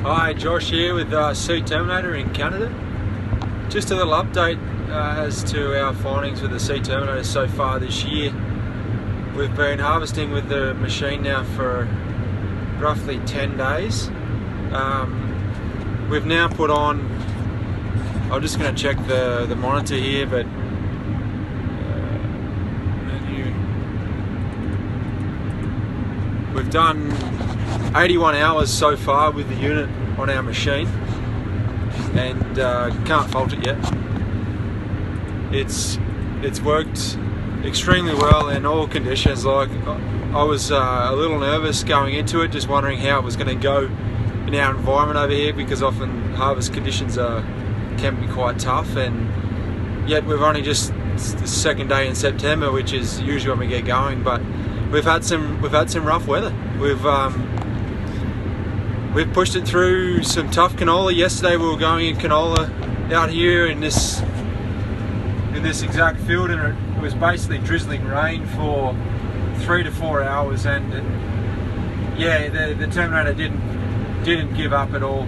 Hi, Josh here with Terminator in Canada. Just a little update as to our findings with the Terminator so far this year. We've been harvesting with the machine now for roughly 10 days. We've now put on, I'm just going to check the monitor here, but we've done 81 hours so far with the unit on our machine, and can't fault it yet. It's worked extremely well in all conditions. Like, I was a little nervous going into it, just wondering how it was going to go in our environment over here, because often harvest conditions can be quite tough, and yet we've only just the second day in September, which is usually when we get going. But we've had some rough weather. We've pushed it through some tough canola. Yesterday we were going in canola out here in this exact field, and it was basically drizzling rain for 3 to 4 hours, and yeah, the Terminator didn't give up at all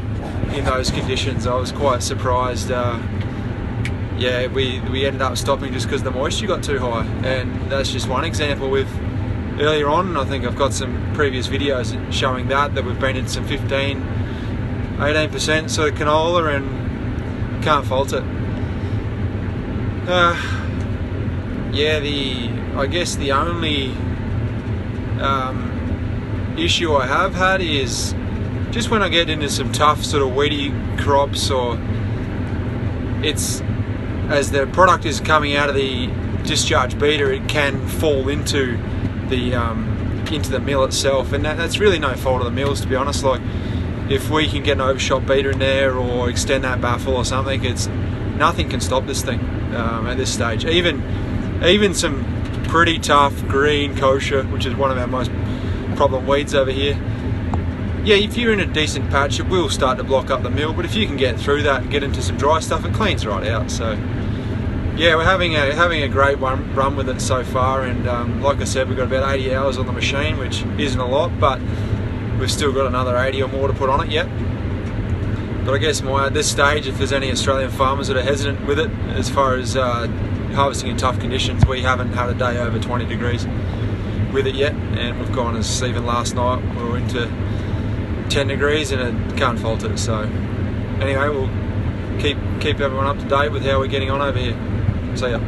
in those conditions. I was quite surprised. Yeah, we ended up stopping just because the moisture got too high, and that's just one example. Earlier on, I think I've got some previous videos showing that we've been in some 15-18% sort of canola, and can't fault it. Yeah, I guess the only issue I have had is just when I get into some tough sort of weedy crops, or as the product is coming out of the discharge beater, it can fall into the mill itself, and that's really no fault of the mills, to be honest. Like, if we can get an overshot beater in there or extend that baffle or something, nothing can stop this thing at this stage. Even some pretty tough green kosher, which is one of our most problem weeds over here. Yeah, if you're in a decent patch, it will start to block up the mill, but if you can get through that and get into some dry stuff, it cleans right out. So yeah, we're having a great run with it so far, and like I said, we've got about 80 hours on the machine, which isn't a lot, but we've still got another 80 or more to put on it yet. But I guess at this stage, if there's any Australian farmers that are hesitant with it, as far as harvesting in tough conditions, we haven't had a day over 20 degrees with it yet, and we've gone as even last night we were into 10 degrees, and it can't fault it. So anyway, we'll keep everyone up to date with how we're getting on over here. See ya.